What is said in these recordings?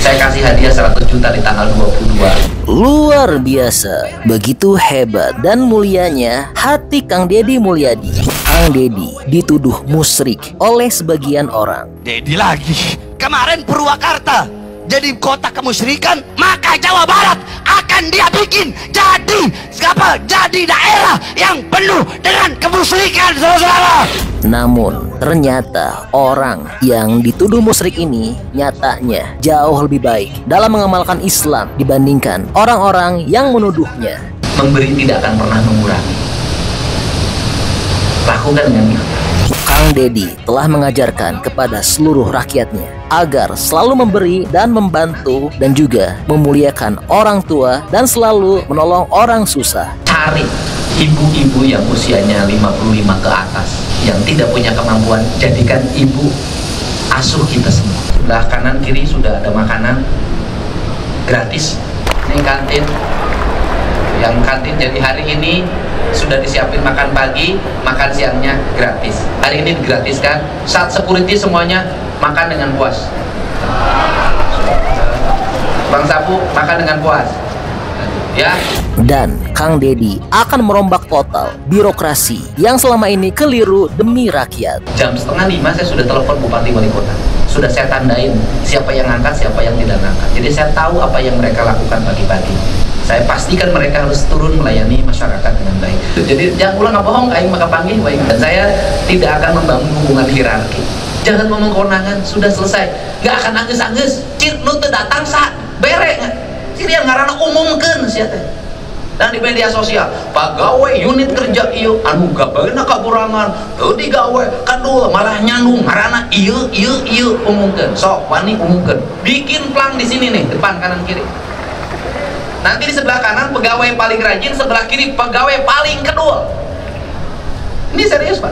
Saya kasih hadiah 100 juta di tanggal 22. Luar biasa, begitu hebat dan mulianya hati Kang Deddy Mulyadi. Kang Deddy dituduh musyrik oleh sebagian orang. Deddy lagi. Kemarin Purwakarta jadi kota kemusyrikan, maka Jawa Barat akan dia bikin jadi daerah yang penuh dengan kemusyrikan, saudara. Namun ternyata orang yang dituduh musyrik ini nyatanya jauh lebih baik dalam mengamalkan Islam dibandingkan orang-orang yang menuduhnya. Memberi tidak akan pernah mengurangi. Lakukan dengan ikhlas. Kang Deddy telah mengajarkan kepada seluruh rakyatnya agar selalu memberi dan membantu dan juga memuliakan orang tua dan selalu menolong orang susah. Cari ibu-ibu yang usianya 55 ke atas yang tidak punya kemampuan, jadikan ibu asuh kita semua. Sebelah kanan kiri sudah ada makanan gratis. Ini kantin. Yang kantin jadi hari ini sudah disiapin makan pagi, makan siangnya gratis. Hari ini digratiskan. Saat security semuanya makan dengan puas. Bang Sapu makan dengan puas. Ya. Dan Kang Deddy akan merombak total birokrasi yang selama ini keliru demi rakyat. Jam 4:30 saya sudah telepon Bupati Wali Kota. Sudah saya tandain siapa yang ngangkat, siapa yang tidak ngangkat. Jadi saya tahu apa yang mereka lakukan pagi-pagi. Saya pastikan mereka harus turun melayani masyarakat dengan baik. Jadi jangan ulang bohong, aing maka panggil baik. Dan saya tidak akan membangun hubungan hierarki. Jangan ngomong kewenangan, sudah selesai. Gak akan angges-angges. Cir nu teu datang sa bere. Cir yang ngaranna umumkeun sia teh. Dan di media sosial, pegawai unit kerja ieu anu gabeuna kakurangan, teu digawe, kadua malah nyandung ngaranna ieu umumkeun. Sok wani umumkeun. Bikin plang di sini nih, depan kanan kiri. Nanti di sebelah kanan pegawai paling rajin, sebelah kiri pegawai paling kedua. Ini serius Pak.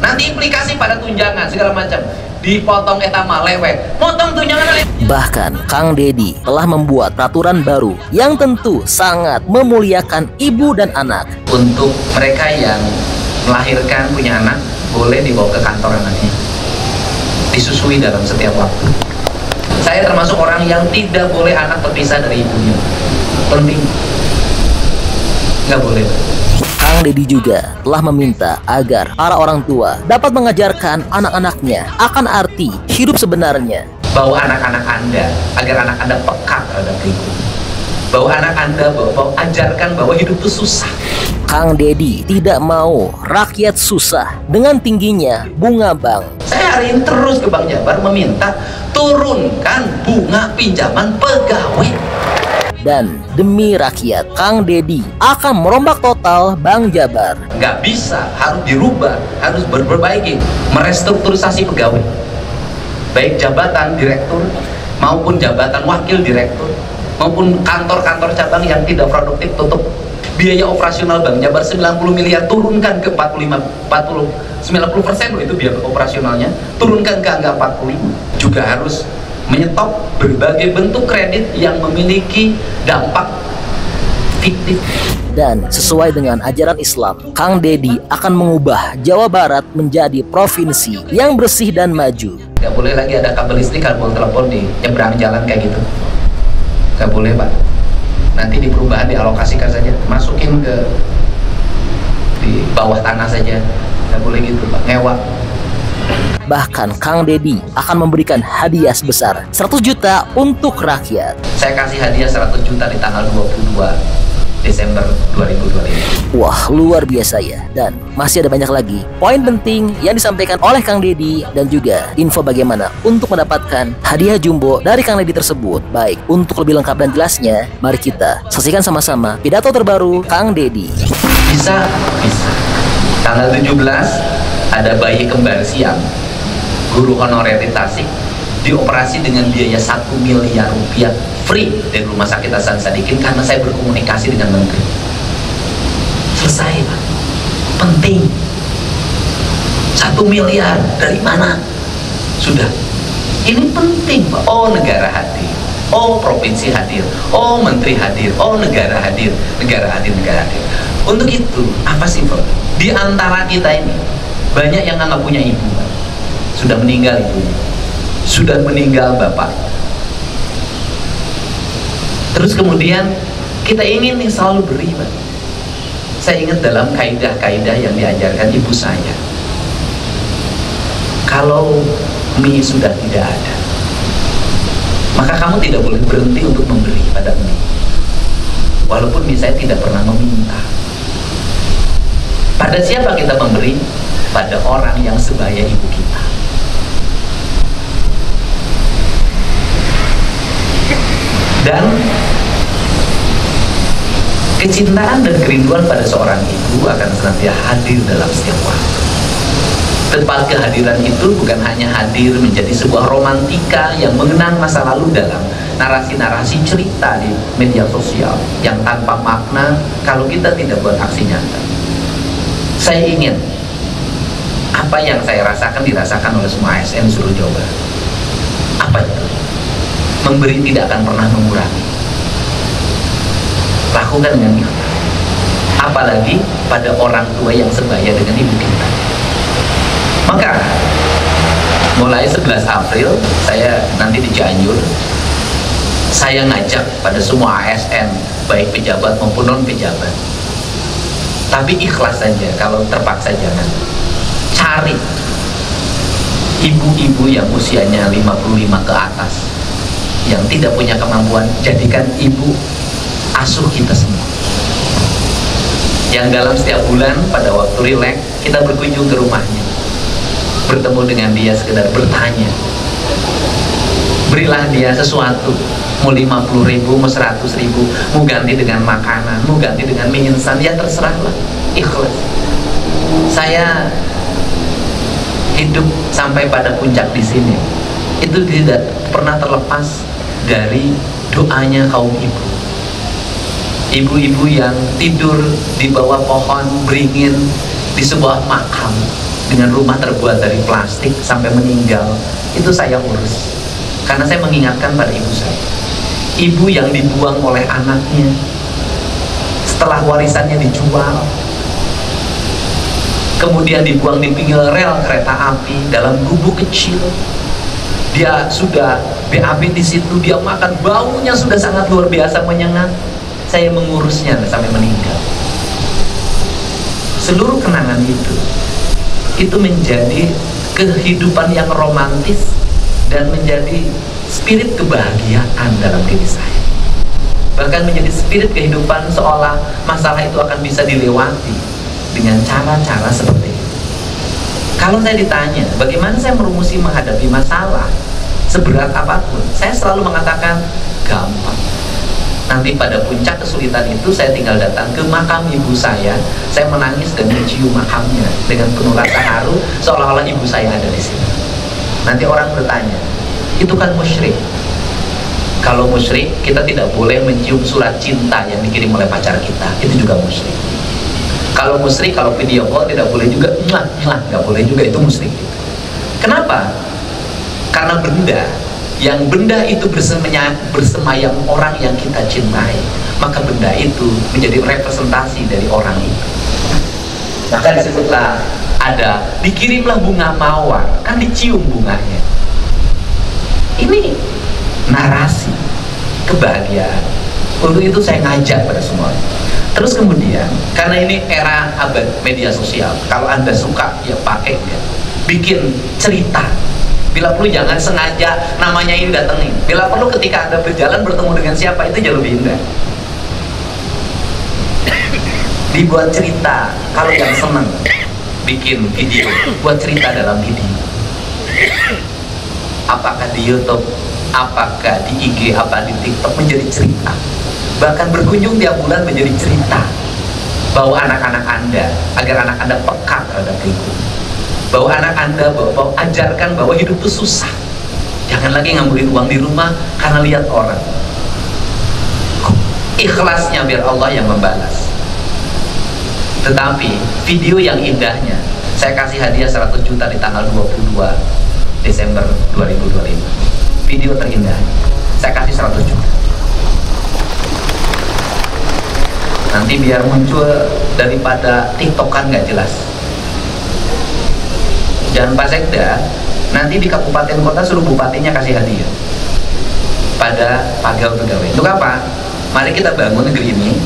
Nanti implikasi pada tunjangan segala macam. Dipotong etama lewet, potong tunjangan. Bahkan Kang Deddy telah membuat peraturan baru yang tentu sangat memuliakan ibu dan anak. Untuk mereka yang melahirkan punya anak, boleh dibawa ke kantor anaknya, disusui dalam setiap waktu. Saya termasuk orang yang tidak boleh anak terpisah dari ibunya. Penting, nggak boleh. Kang Deddy juga telah meminta agar para orang tua dapat mengajarkan anak-anaknya akan arti hidup sebenarnya. Bawa anak-anak Anda agar anak Anda peka terhadap lingkungan. Bawa anak Anda, ajarkan bahwa hidup itu susah. Kang Deddy tidak mau rakyat susah dengan tingginya bunga bank. Saya hari ini terus ke Bank Jabar meminta turunkan bunga pinjaman pegawai. Dan demi rakyat, Kang Deddy akan merombak total Bank Jabar. Nggak bisa, harus dirubah, harus berperbaiki, merestrukturisasi pegawai, baik jabatan direktur maupun jabatan wakil direktur maupun kantor-kantor cabang yang tidak produktif tutup. Biaya operasional Bank Jabar 90 miliar turunkan ke 90% itu biaya operasionalnya, turunkan ke angka 45. Juga harus menyetop berbagai bentuk kredit yang memiliki dampak fiktif. Dan sesuai dengan ajaran Islam, Kang Deddy akan mengubah Jawa Barat menjadi provinsi yang bersih dan maju. Gak boleh lagi ada kabel listrik, kabel telepon di nyebrang jalan kayak gitu. Gak boleh Pak. Nanti di perubahan dialokasikan saja, masukin ke di bawah tanah saja. Gak boleh gitu Pak, ngewa. Bahkan Kang Deddy akan memberikan hadiah sebesar 100 juta untuk rakyat. Saya kasih hadiah 100 juta di tanggal 22 Desember 2025. Wah, luar biasa ya. Dan masih ada banyak lagi poin penting yang disampaikan oleh Kang Deddy dan juga info bagaimana untuk mendapatkan hadiah jumbo dari Kang Deddy tersebut. Baik, untuk lebih lengkap dan jelasnya, mari kita saksikan sama-sama pidato terbaru Kang Deddy. Bisa. Tanggal 17 ada bayi kembar siam, guru honorer di Tasik, dioperasi dengan biaya 1 miliar rupiah free dari Rumah Sakit Hasan Sadikin karena saya berkomunikasi dengan menteri. Selesai Pak. Penting. 1 miliar dari mana? Sudah. Ini penting Pak. Oh, negara hadir. Oh, provinsi hadir. Oh, menteri hadir. Oh, negara hadir. Negara hadir. Untuk itu, apa sih Pak? Di antara kita ini banyak yang nggak punya ibu Pak. Sudah meninggal ibunya, sudah meninggal bapak. Terus kemudian kita ingin nih selalu beriman. Saya ingat dalam kaidah-kaidah yang diajarkan ibu saya, kalau mie sudah tidak ada, maka kamu tidak boleh berhenti untuk memberi pada mie. Walaupun mie saya tidak pernah meminta. Pada siapa kita memberi? Pada orang yang sebaya ibu kita. Dan kecintaan dan kerinduan pada seorang ibu akan senantiasa hadir dalam setiap waktu. Tempat kehadiran itu bukan hanya hadir menjadi sebuah romantika yang mengenang masa lalu dalam narasi-narasi cerita di media sosial yang tanpa makna kalau kita tidak buat aksi nyata. Saya ingin apa yang saya rasakan dirasakan oleh semua ASN di seluruh Jawa Barat. Apa itu? Memberi tidak akan pernah mengurangi. Lakukan dengan ikhlas. Apalagi pada orang tua yang sebaya dengan ibu kita. Maka mulai 11 April saya nanti di Cianjur, saya ngajak pada semua ASN baik pejabat maupun non pejabat, tapi ikhlas saja, kalau terpaksa jangan. Cari ibu-ibu yang usianya 55 ke atas yang tidak punya kemampuan, jadikan ibu asuh kita semua, yang dalam setiap bulan pada waktu rileks kita berkunjung ke rumahnya, bertemu dengan dia, sekedar bertanya, berilah dia sesuatu, mau 50.000, mau 100.000, mau ganti dengan makanan, mau ganti dengan mie instan, ya terserahlah, ikhlas. Saya hidup sampai pada puncak di sini itu tidak pernah terlepas dari doanya kaum ibu. Ibu-ibu yang tidur di bawah pohon beringin di sebuah makam dengan rumah terbuat dari plastik sampai meninggal, itu saya urus karena saya mengingatkan pada ibu saya. Ibu yang dibuang oleh anaknya setelah warisannya dijual, kemudian dibuang di pinggir rel kereta api dalam gubuk kecil. Dia sudah BAB di situ, dia makan, baunya sudah sangat luar biasa menyengat. Saya mengurusnya sampai meninggal. Seluruh kenangan itu menjadi kehidupan yang romantis dan menjadi spirit kebahagiaan dalam diri saya. Bahkan menjadi spirit kehidupan seolah masalah itu akan bisa dilewati dengan cara-cara seperti itu. Kalau saya ditanya bagaimana saya merumusi menghadapi masalah seberat apapun, saya selalu mengatakan gampang. Nanti pada puncak kesulitan itu saya tinggal datang ke makam ibu saya menangis dan mencium makamnya dengan penuh rasa haru seolah-olah ibu saya ada di sini. Nanti orang bertanya, itu kan musyrik. Kalau musyrik, kita tidak boleh mencium surat cinta yang dikirim oleh pacar kita, itu juga musyrik. Kalau musyrik, kalau video call tidak boleh juga, nggak boleh juga, itu musyrik. Kenapa? Karena benda itu bersemayam orang yang kita cintai, maka benda itu menjadi representasi dari orang itu. Maka disebutlah ada, dikirimlah bunga mawar, kan dicium bunganya. Ini narasi kebahagiaan. Untuk itu saya ngajak pada semua. Terus kemudian, karena ini era abad media sosial, kalau Anda suka ya pakai ya. Bikin cerita. Bila perlu jangan sengaja namanya ini datengin. Bila perlu ketika Anda berjalan bertemu dengan siapa, itu jauh lebih indah. Dibuat cerita. Kalau yang senang bikin video, buat cerita dalam video. Apakah di YouTube, apakah di IG, apa di TikTok, menjadi cerita. Bahkan berkunjung tiap bulan menjadi cerita. Bawa anak-anak Anda agar anak Anda peka terhadap lingkungan. Bawa anak Anda, ajarkan bahwa hidup itu susah. Jangan lagi ngambilin uang di rumah karena lihat orang. Ikhlasnya biar Allah yang membalas. Tetapi video yang indahnya, saya kasih hadiah 100 juta di tanggal 22 Desember 2025. Video terindah, saya kasih 100 juta. Nanti biar muncul daripada TikTokan nggak jelas. Dan Pak Sekda nanti di kabupaten kota suruh bupatinya kasih hadiah pada pegawai. Untuk apa? Mari kita bangun negeri ini,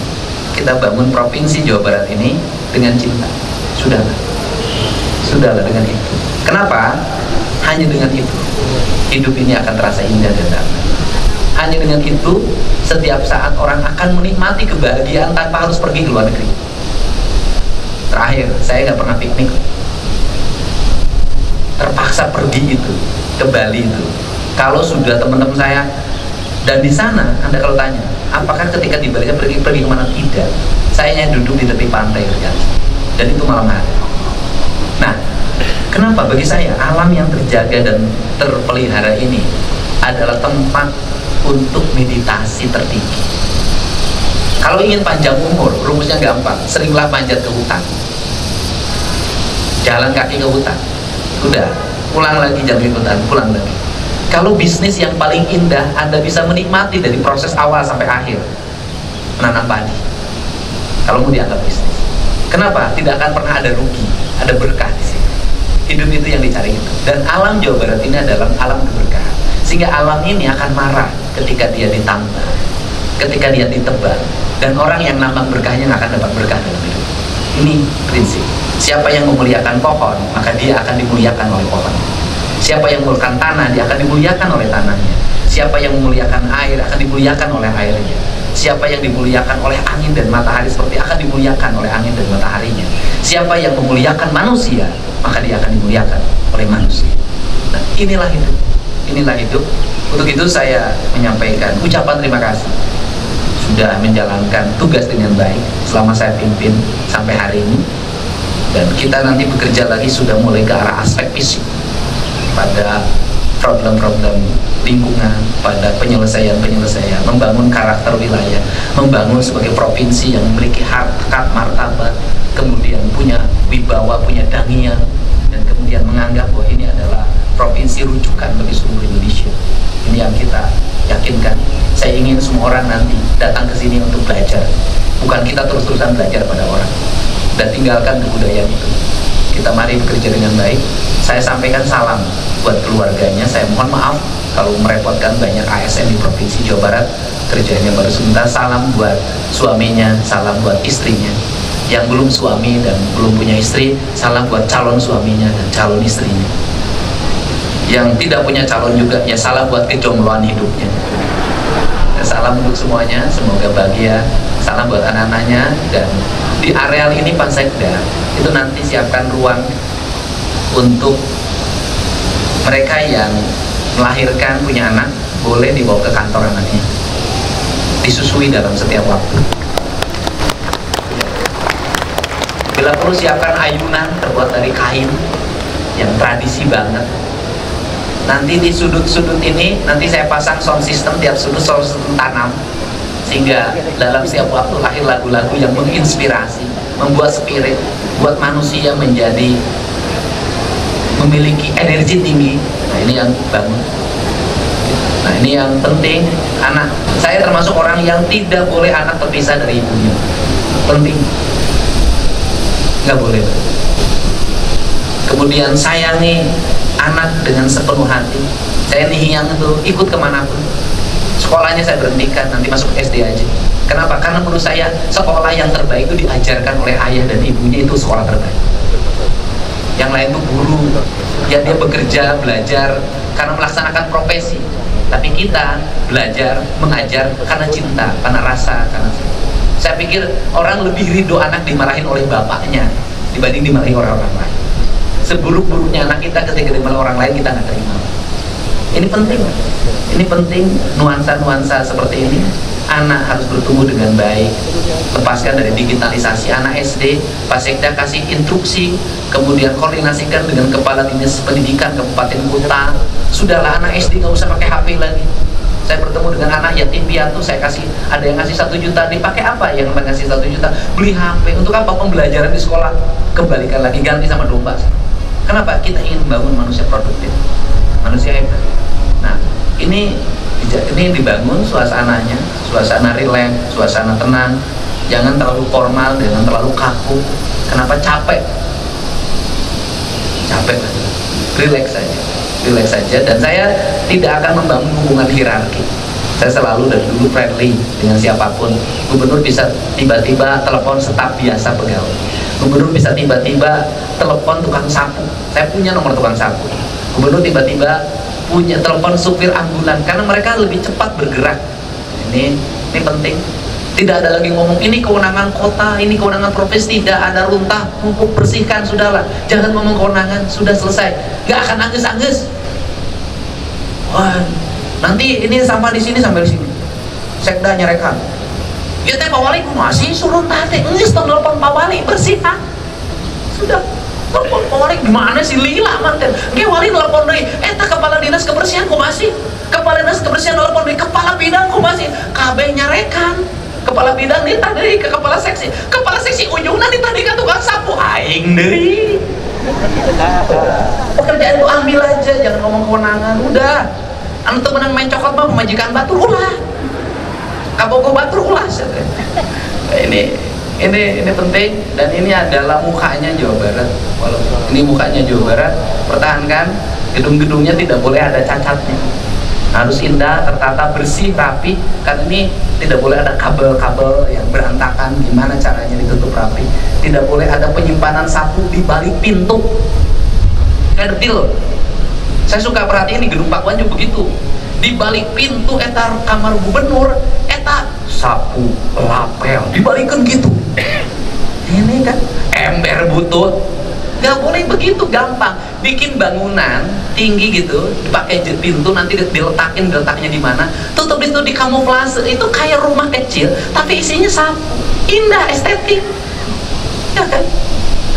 kita bangun provinsi Jawa Barat ini dengan cinta. Sudahlah dengan itu. Kenapa? Hanya dengan itu hidup ini akan terasa indah dan damai. Hanya dengan itu setiap saat orang akan menikmati kebahagiaan tanpa harus pergi ke luar negeri. Terakhir, saya nggak pernah piknik, terpaksa pergi itu ke Bali itu. Kalau sudah teman-teman saya dan di sana, Anda kalau tanya, apakah ketika di Bali pergi kemana? Tidak. Saya hanya duduk di tepi pantai dan itu malam hari. Nah, kenapa bagi saya alam yang terjaga dan terpelihara ini adalah tempat untuk meditasi tertinggi. Kalau ingin panjang umur, rumusnya gampang, seringlah manjat ke hutan, jalan kaki ke hutan, udah pulang lagi jalan ke hutan, pulang lagi. Kalau bisnis yang paling indah, Anda bisa menikmati dari proses awal sampai akhir, menanam padi. Kalau mau dianggap bisnis, kenapa? Tidak akan pernah ada rugi, ada berkah di sini. Hidup itu yang dicari itu. Dan alam Jawa Barat ini adalah alam keberkahan. Sehingga alam ini akan marah ketika dia ditambah, ketika dia ditebang. Dan orang yang nambang berkahnya nggak akan dapat berkah dalam hidup. Ini prinsip. Siapa yang memuliakan pohon, maka dia akan dimuliakan oleh pohon. Siapa yang memuliakan tanah, dia akan dimuliakan oleh tanahnya. Siapa yang memuliakan air, akan dimuliakan oleh airnya. Siapa yang dimuliakan oleh angin dan matahari, seperti akan dimuliakan oleh angin dan mataharinya. Siapa yang memuliakan manusia, maka dia akan dimuliakan oleh manusia. Nah, inilah hidup. Inilah hidup. Untuk itu saya menyampaikan ucapan terima kasih sudah menjalankan tugas dengan baik selama saya pimpin sampai hari ini. Dan kita nanti bekerja lagi sudah mulai ke arah aspek fisik, pada problem-problem lingkungan, pada penyelesaian-penyelesaian, membangun karakter wilayah, membangun sebagai provinsi yang memiliki harkat martabat, kemudian punya wibawa, punya dangian, dan kemudian menganggap bahwa ini adalah provinsi rujukan bagi seluruh Indonesia. Ini yang kita yakinkan. Saya ingin semua orang nanti datang ke sini untuk belajar, bukan kita terus-terusan belajar pada orang, dan tinggalkan kebudayaan itu. Kita mari bekerja dengan baik. Saya sampaikan salam buat keluarganya. Saya mohon maaf kalau merepotkan banyak ASN di Provinsi Jawa Barat. Kerjanya baru sebentar. Salam buat suaminya, salam buat istrinya. Yang belum suami dan belum punya istri, salam buat calon suaminya dan calon istrinya. Yang tidak punya calon juga, ya salam buat kejombloan hidupnya. Salam untuk semuanya, semoga bahagia. Salam buat anak-anaknya. Dan di areal ini Pansekda itu nanti siapkan ruang untuk mereka yang melahirkan, punya anak, boleh dibawa ke kantor anaknya, disusui dalam setiap waktu. Bila perlu siapkan ayunan terbuat dari kain yang tradisi banget. Nanti di sudut-sudut ini nanti saya pasang sound system, tiap sudut sound system tanam, sehingga dalam setiap waktu lahir lagu-lagu yang menginspirasi, membuat spirit, buat manusia menjadi memiliki energi tinggi. Nah, ini yang bangun. Nah, ini yang penting. Anak, saya termasuk orang yang tidak boleh anak terpisah dari ibunya. Penting, nggak boleh. Kemudian sayangi anak dengan sepenuh hati. Saya nih yang itu ikut kemanapun. Sekolahnya saya berhentikan, nanti masuk SD aja. Kenapa? Karena menurut saya sekolah yang terbaik itu diajarkan oleh ayah dan ibunya, itu sekolah terbaik. Yang lain itu guru, ya dia bekerja, belajar karena melaksanakan profesi. Tapi kita belajar, mengajar karena cinta, karena rasa, karena cinta. Saya pikir orang lebih ridho anak dimarahin oleh bapaknya dibanding dimarahin orang lain. Seburuk-buruknya anak kita ketika dimarahin orang lain, kita nggak terima. Ini penting. Ini penting, nuansa-nuansa seperti ini. Anak harus bertumbuh dengan baik. Lepaskan dari digitalisasi. Anak SD, Pansekda kasih instruksi, kemudian koordinasikan dengan Kepala Dinas Pendidikan Kabupaten Kota. Sudahlah, anak SD nggak usah pakai HP lagi. Saya bertemu dengan anak yatim piatu, saya kasih, ada yang ngasih 1 juta, dipakai apa yang ngasih 1 juta? Beli HP. Untuk apa? Pembelajaran di sekolah. Kembalikan lagi, ganti sama domba. Kenapa? Kita ingin membangun manusia produktif, manusia hebat. Nah, ini dibangun suasananya, suasana rileks, suasana tenang. Jangan terlalu formal, jangan terlalu kaku. Kenapa? Capek, rileks saja. Dan saya tidak akan membangun hubungan hierarki. Saya selalu dari dulu friendly dengan siapapun. Gubernur bisa tiba-tiba telepon staf biasa pegawai. Gubernur bisa tiba-tiba telepon tukang sapu. Saya punya nomor tukang sapu. Gubernur tiba-tiba punya telepon supir ambulan, karena mereka lebih cepat bergerak. Ini penting. Tidak ada lagi ngomong ini kewenangan kota, ini kewenangan provinsi. Tidak ada runtah, pupuk, bersihkan, sudahlah. Jangan ngomong kewenangan, sudah selesai. Gak akan anges-anges. Wah, nanti ini sampah di sini sampai di sini. Sekda nyerekan. Ya teh Pak Wali masih suruh tadi. Nges telepon Pak Wali bersihkan. Sudah. Telepon Pak Wali gimana sih lila manten. Ge Wali telepon deui eta kepala dinas kebersihan ku masih. Kepala dinas kebersihan telepon deui kepala bidang ku masih. Kabeh nyarekan. Kepala bidang ditandai ke kepala seksi ujungnya ditandai ke tukang sapu aing deui. Pekerjaan itu ambil aja, jangan ngomong kewenangan. Udah anu teu menang main cokot mah pemajikan batur ulah kabogo batur ulah. Ini penting, dan ini adalah mukanya Jawa Barat. Walaupun ini mukanya Jawa Barat, pertahankan. Gedung-gedungnya tidak boleh ada cacatnya, harus indah, tertata, bersih, rapi. Karena ini tidak boleh ada kabel-kabel yang berantakan. Gimana caranya ditutup rapi? Tidak boleh ada penyimpanan sapu di balik pintu. Kayak detil. Saya suka perhatiin di gedung Pakuan juga begitu. Di balik pintu eta kamar gubernur, eta sapu lapel dibalikkan gitu. Ini kan ember butut. Gak boleh begitu gampang. Bikin bangunan tinggi gitu, dipakai pintu, nanti diletaknya di mana, tutup itu di kamuflase. Itu kayak rumah kecil tapi isinya sapu, indah, estetik, ya kan?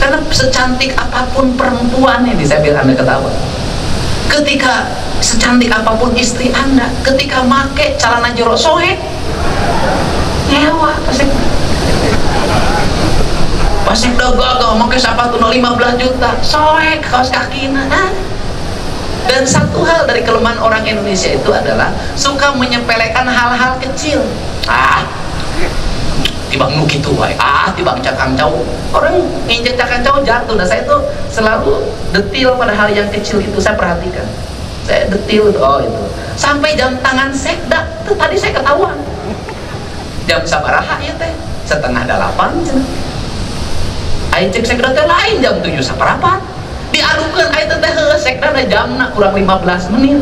Karena secantik apapun perempuan ini, saya biar Anda ketawa, ketika secantik apapun istri Anda, ketika make celana jorok soek nyewa pasti gagah pakai sepatu 15 juta soek kaos kakina. Dan satu hal dari kelemahan orang Indonesia itu adalah suka menyepelekan hal-hal kecil. Tibang nu kitu wae, tibang cakang cau, orang nginjek cakang cau jatuh. Nah, saya tuh selalu detil pada hal yang kecil itu, saya perhatikan. Saya detil itu, itu sampai jam tangan sekda itu tadi saya ketahuan jam sabaraha ya teh 7:30 cenah. Aing cek sekda teh lain jam 7 saparapat. Diadukeun aing teh sekda na jamna kurang 15 menit.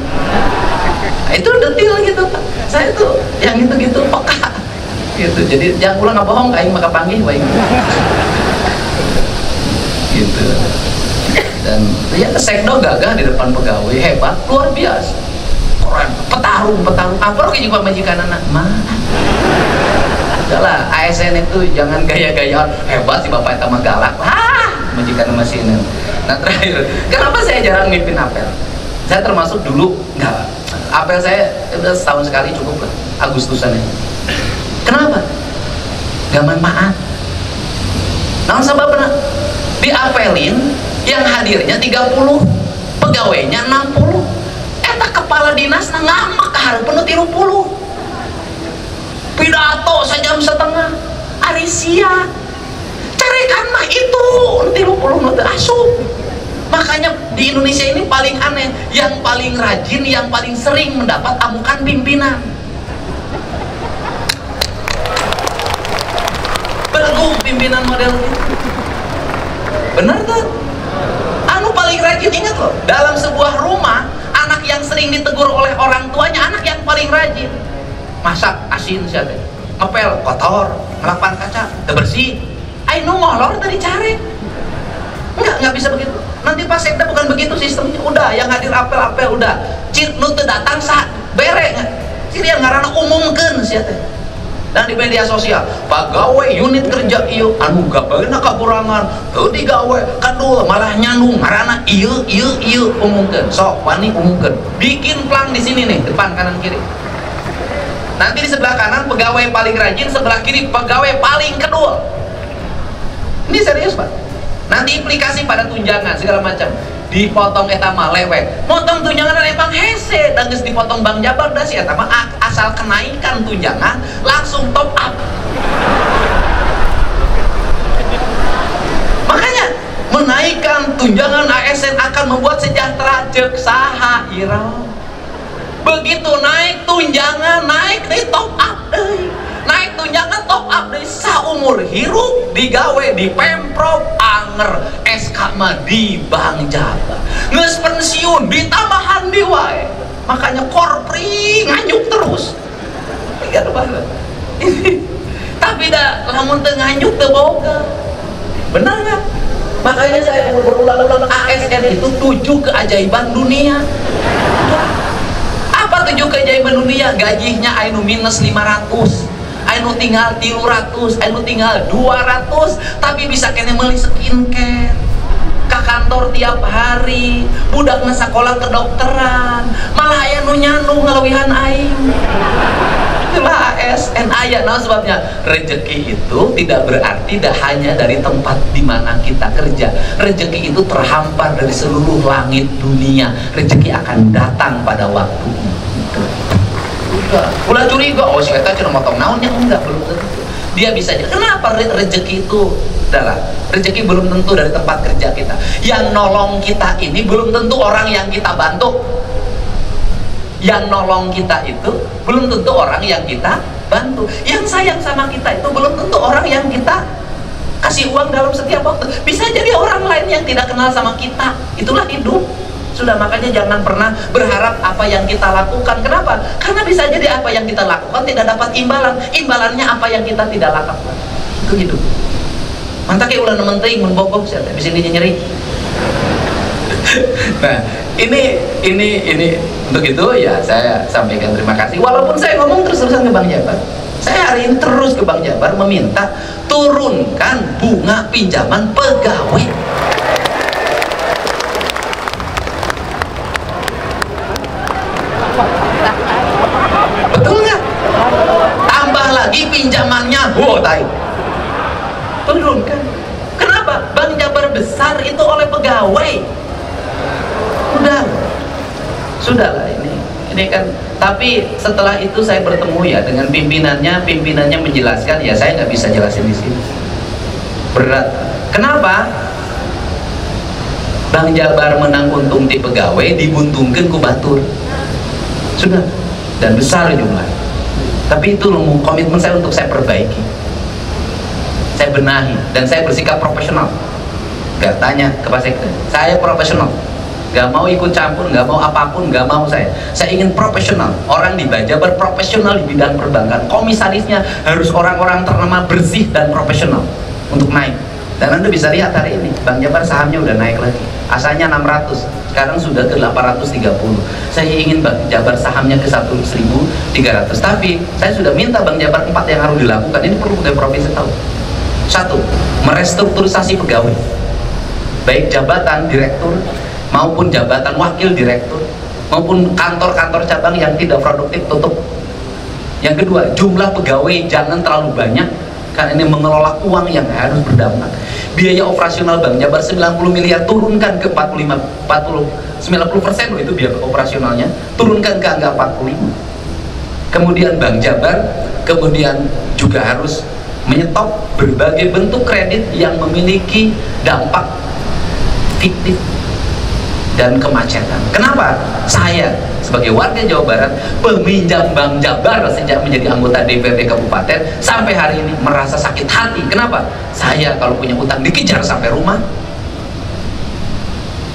Itu detil gitu, Pak. Saya tuh yang gitu-gitu peka. Gitu. Jadi jangan ulang bohong aing maka panggih wae. Gitu. Dan ya sekda gagah di depan pegawai, hebat, luar biasa. Keren, petarung. Apa ke juga majikan anak? Udahlah, ASN itu jangan gaya-gayaan hebat si bapak itu mah galak majikan mesin. Nah, terakhir, kenapa saya jarang mimpin apel? Saya termasuk dulu enggak, apel saya udah setahun sekali cukup lah, Agustusan ya. Kenapa? Gak manfaat. Nah, sebabnya diapelin yang hadirnya 30, pegawainya 60. Eta kepala dinas ngamak kahareupeun 30. Pidato sejam setengah ari sia carekan mah itu 30 nu teu asup. Makanya di Indonesia ini paling aneh, yang paling rajin, yang paling sering mendapat amukan pimpinan. Belum pimpinan model gitu. Benar tuh. Anu paling rajin, ingat loh, dalam sebuah rumah anak yang sering ditegur oleh orang tuanya anak yang paling rajin. Masak asin siapa? Ngepel kotor, ngelapan kaca, udah bersih. Ayo ngolor tadi cari. Enggak bisa begitu. Nanti pas sekda bukan begitu sistemnya. Udah yang hadir apel-apel udah. Cir nu teu datang sa bere. Cir yang ngaranna umumkeun sia teh. Dan di media sosial, pegawai unit kerja ieu anu gabeuna kakurangan, teu digawe, kadua malah nyandung ngaranna ieu umumkeun. Sok wani umumkeun. Bikin plang di sini nih, depan kanan kiri. Nanti di sebelah kanan pegawai paling rajin, sebelah kiri pegawai paling kedua. Ini serius, Pak. Nanti implikasi pada tunjangan segala macam. Dipotong eta mah lewe. Motong tunjangan emang hese, dan geus dipotong Bang Jabar da si eta mah asal kenaikan tunjangan langsung top up. Makanya menaikkan tunjangan ASN akan membuat sejahtera cek saha ira. begitu naik tunjangan, naik deh top up deh, naik tunjangan top up deh, saumur hirup digawe di Pemprov anger, SK mah di Bank Jabar, nges pensiun ditambahan di wae, makanya korpri nganyuk terus. Lihat banget ini. Tapi dah lamun teu nganyuk teu boga, benar nggak? Makanya saya berulang-ulang, ASN itu 7 keajaiban dunia. Apa 7 keajaiban dunia? Gajinya anu minus 500, anu tinggal 300, anu tinggal 200, tapi bisa kene meuli skincare, ke kantor tiap hari, budak sekolah kedokteran, malah aya nu nyandu ngalewihan aing. Itulah ASN aya. Nah sebabnya rezeki itu tidak berarti hanya dari tempat di mana kita kerja. Rezeki itu terhampar dari seluruh langit dunia. Rezeki akan datang pada waktunya. Ulah curiga, oh si eta cuma motong naonnya, enggak, belum tentu. Dia bisa aja. Kenapa rezeki itu adalah rezeki belum tentu dari tempat kerja kita. Yang nolong kita ini belum tentu orang yang kita bantu. Yang nolong kita itu belum tentu orang yang kita bantu. Yang sayang sama kita itu belum tentu orang yang kita kasih uang dalam setiap waktu. Bisa jadi orang lain yang tidak kenal sama kita. Itulah hidup. Sudah, makanya jangan pernah berharap apa yang kita lakukan. Kenapa? Karena bisa jadi apa yang kita lakukan tidak dapat imbalan. Imbalannya apa yang kita tidak lakukan. Itu hidup. Mantap ya ulah nementing membokok saya bisa nyeri. Nah, ini untuk itu ya saya sampaikan terima kasih. Walaupun saya ngomong terus-terusan ke Bank Jabar, saya hari ini terus ke Bank Jabar meminta turunkan bunga pinjaman pegawai. Betul nggak? Tambah lagi pinjamannya, turunkan. Kenapa? Bank Jabar besar itu oleh pegawai. Sudahlah ini kan. Tapi setelah itu saya bertemu ya dengan pimpinannya menjelaskan, ya saya nggak bisa jelasin di sini, berat. Kenapa? Bank Jabar menang untung di pegawai, dibuntungkan ku batur, sudah, dan besar jumlah. Tapi itu komitmen saya untuk saya perbaiki, saya benahi, dan saya bersikap profesional. Gak tanya ke Pak Sekda, saya profesional. Gak mau ikut campur, gak mau apapun, gak mau saya ingin profesional. Orang di Bank Jabar profesional di bidang perbankan, komisarisnya harus orang-orang ternama, bersih dan profesional untuk naik. Dan Anda bisa lihat hari ini Bank Jabar sahamnya udah naik lagi, asalnya 600, sekarang sudah ke 830. Saya ingin Bank Jabar sahamnya ke 1.300. Tapi saya sudah minta Bank Jabar 4 yang harus dilakukan. Ini perlu pegawai provinsi tahu. 1. Merestrukturisasi pegawai, baik jabatan direktur maupun jabatan wakil direktur maupun kantor-kantor cabang yang tidak produktif tutup. Yang kedua, jumlah pegawai jangan terlalu banyak karena ini mengelola uang yang harus berdampak. Biaya operasional Bank Jabar 90 miliar turunkan ke 90% loh itu biaya operasionalnya, turunkan ke angka 45. Kemudian Bank Jabar kemudian juga harus menyetop berbagai bentuk kredit yang memiliki dampak fiktif dan kemacetan. Kenapa? Saya sebagai warga Jawa Barat, peminjam Bank Jabar sejak menjadi anggota DPRD Kabupaten sampai hari ini merasa sakit hati. Kenapa? Saya kalau punya utang dikejar sampai rumah,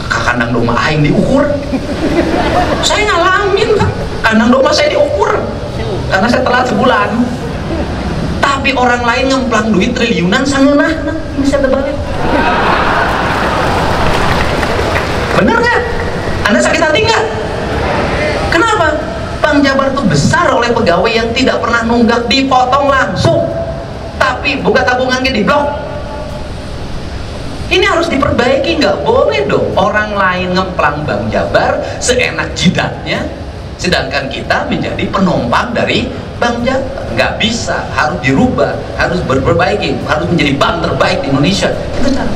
kandang domba aing diukur. Saya ngalamin kan, kandang domba saya diukur karena saya telat sebulan. Tapi orang lain ngemplang duit triliunan sangeunah, ini saya terbalik. Bener nggak? Anda sakit hati nggak? Kenapa? Bank Jabar itu besar oleh pegawai yang tidak pernah nunggak, dipotong langsung. Tapi buka tabungannya di blok. Ini harus diperbaiki, nggak boleh dong orang lain ngemplang Bank Jabar seenak jidatnya, sedangkan kita menjadi penumpang dari Bank Jabar. Nggak bisa, harus dirubah, harus berperbaiki, harus menjadi bank terbaik di Indonesia. Itu cara.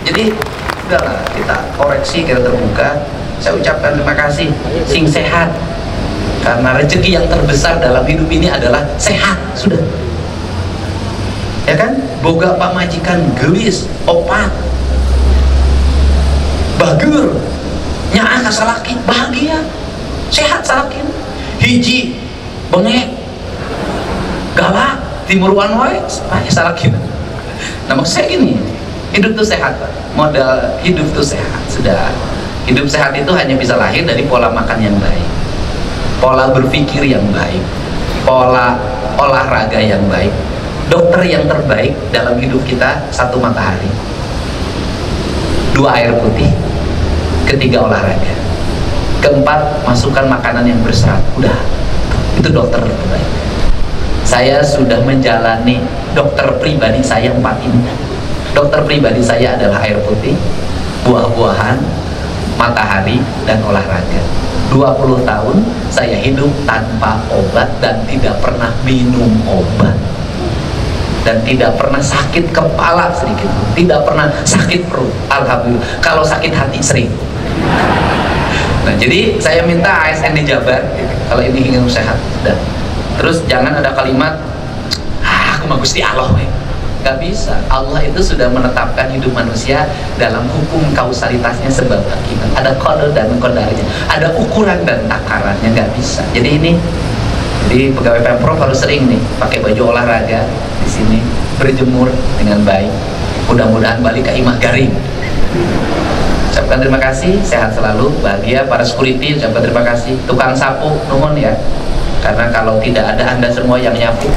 Jadi udahlah, kita koreksi, kita terbuka. Saya ucapkan terima kasih, sing sehat, karena rezeki yang terbesar dalam hidup ini adalah sehat. Sudah ya kan, boga pak majikan gelis opat bager nyaah kasalaki bahagia. sehat salakin. Hiji bengek galak timuruan wae salakin. Nah maksud saya gini, hidup tuh sehat Pak. Modal hidup tuh sehat. Sudah, hidup sehat itu hanya bisa lahir dari pola makan yang baik, pola berpikir yang baik, pola olahraga yang baik. Dokter yang terbaik dalam hidup kita, 1 matahari, 2 air putih, 3 olahraga, 4 masukkan makanan yang berserat. Udah, itu dokter terbaik. Saya sudah menjalani dokter pribadi saya 4 ini. Dokter pribadi saya adalah air putih, buah-buahan, matahari, dan olahraga. 20 tahun saya hidup tanpa obat dan tidak pernah minum obat, dan tidak pernah sakit kepala sedikit, tidak pernah sakit perut, alhamdulillah. Kalau sakit hati sering. Nah jadi saya minta ASN dijabar kalau ini ingin sehat. Sudah. Terus jangan ada kalimat aku mah Gusti Allah. Gak bisa. Allah itu sudah menetapkan hidup manusia dalam hukum kausalitasnya sebab akibat. Ada qadar dan qadarnya, ada ukuran dan takarannya. Gak bisa. Jadi pegawai Pemprov harus sering nih pakai baju olahraga di sini, berjemur dengan baik. Mudah-mudahan balik ke imah garing. Ucapkan terima kasih, sehat selalu, bahagia. Para security ucapkan terima kasih. Tukang sapu nuhun ya, karena kalau tidak ada Anda semua yang nyapu,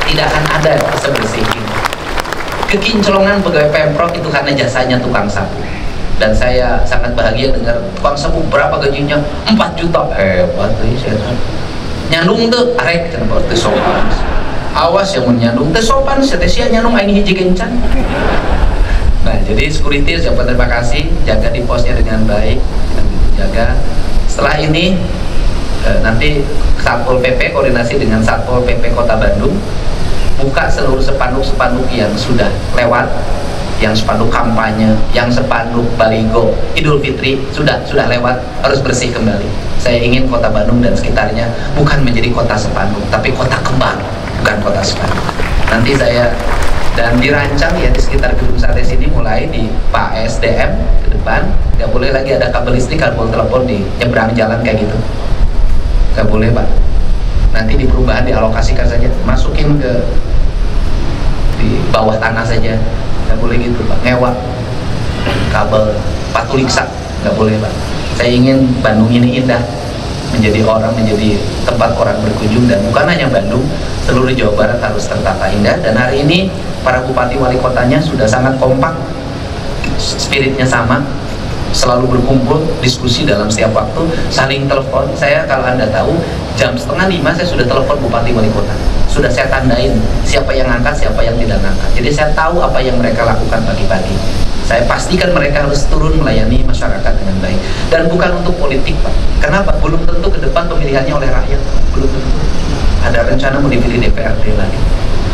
tidak akan ada sebersih ini. Kekinclongan pegawai Pemprov itu karena jasanya tukang sapu. Dan saya sangat bahagia dengar tukang sapu berapa gajinya? 4 juta. Hebat tuh saya. Nyandung tuh arek kenapa teu sopan. Awas yang nyandung teu sopan, setesia nyandung aing hiji kencan. Nah, jadi security siapa terima kasih, jaga di posnya dengan baik, jaga. Setelah ini nanti Satpol PP koordinasi dengan Satpol PP Kota Bandung buka seluruh spanduk-spanduk yang sudah lewat, yang spanduk kampanye, yang spanduk baligo Idul Fitri sudah lewat, harus bersih kembali. Saya ingin Kota Bandung dan sekitarnya bukan menjadi kota spanduk, tapi kota kembang, bukan kota spanduk. Nanti saya dan dirancang ya di sekitar gedung sate sini, mulai di Pak SDM ke depan nggak boleh lagi ada kabel listrik, kabel telepon di nyebrang jalan kayak gitu, nggak boleh Pak. Nanti di perubahan dialokasikan saja, masukin ke di bawah tanah saja, nggak boleh gitu Pak. Ngewa kabel patuliksa nggak boleh Pak. Saya ingin Bandung ini indah, menjadi tempat orang berkunjung, dan bukan hanya Bandung, seluruh Jawa Barat harus tertata indah. Dan hari ini para bupati wali kotanya sudah sangat kompak, spiritnya sama, selalu berkumpul, diskusi dalam setiap waktu, saling telepon. Saya kalau Anda tahu, jam 4:30 saya sudah telepon bupati wali kota, sudah saya tandain siapa yang angkat, siapa yang tidak angkat. Jadi saya tahu apa yang mereka lakukan pagi-pagi. Saya pastikan mereka harus turun melayani masyarakat dengan baik, dan bukan untuk politik Pak. Kenapa? Belum tentu ke depan pemilihannya oleh rakyat, belum tentu. Ada rencana mau dipilih DPRD lagi.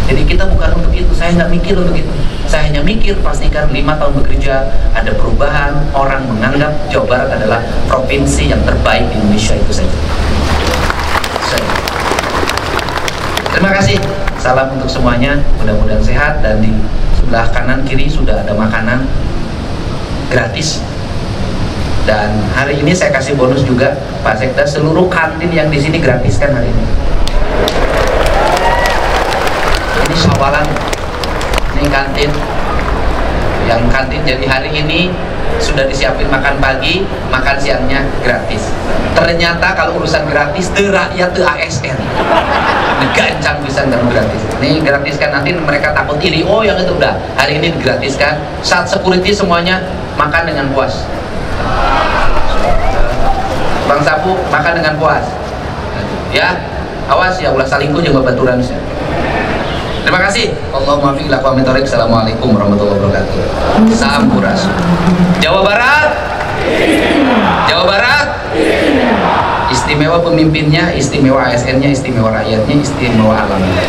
Jadi kita bukan untuk itu, saya nggak mikir untuk itu. Saya hanya mikir pastikan 5 tahun bekerja, ada perubahan, orang menganggap Jawa Barat adalah provinsi yang terbaik di Indonesia, itu saja. Terima kasih, salam untuk semuanya, mudah-mudahan sehat. Dan di sebelah kanan kiri sudah ada makanan gratis. Dan hari ini saya kasih bonus juga Pak Sekda, seluruh kantin yang di sini gratis kan hari ini. Ini sawalan, ini kantin, yang kantin jadi hari ini sudah disiapin makan pagi, makan siangnya gratis. Ternyata kalau urusan gratis, rakyat tuh ASN gancang bisa nggak gratis. Ini gratis kan, nanti mereka takut iri, oh yang itu udah hari ini digratiskan. Saat security semuanya makan dengan puas. Bang Sapu makan dengan puas. Ya, awas ya ulah salingkuh jeung babaturan sih. Terima kasih. Allahumma fiq lakum min thariq. Assalamualaikum warahmatullahi wabarakatuh. Sampurasun. Jawa Barat. Jawa Barat. Istimewa pemimpinnya, istimewa ASN-nya, istimewa rakyatnya, istimewa alamnya.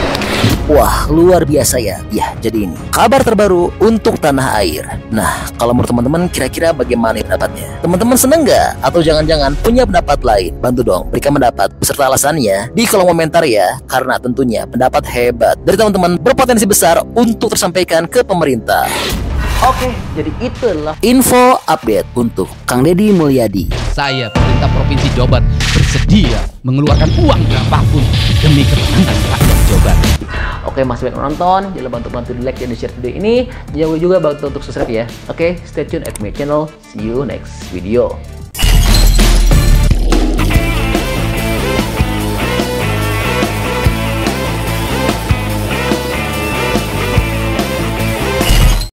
Wah, luar biasa ya. Ya, jadi ini kabar terbaru untuk tanah air. Nah, kalau menurut teman-teman kira-kira bagaimana pendapatnya? Teman-teman seneng nggak? Atau jangan-jangan punya pendapat lain? Bantu dong berikan pendapat beserta alasannya di kolom komentar ya. Karena tentunya pendapat hebat dari teman-teman berpotensi besar untuk tersampaikan ke pemerintah. Oke, jadi itulah info update untuk Kang Deddy Mulyadi. Saya pemerintah Provinsi Jawa Barat bersedia mengeluarkan uang berapapun demi ketenangan rakyat Jawa Barat. Oke, masih banyak nonton, jangan lupa untuk bantu di like dan di share video ini. Jangan lupa juga bantu untuk subscribe ya. Oke, stay tune at my channel. See you next video.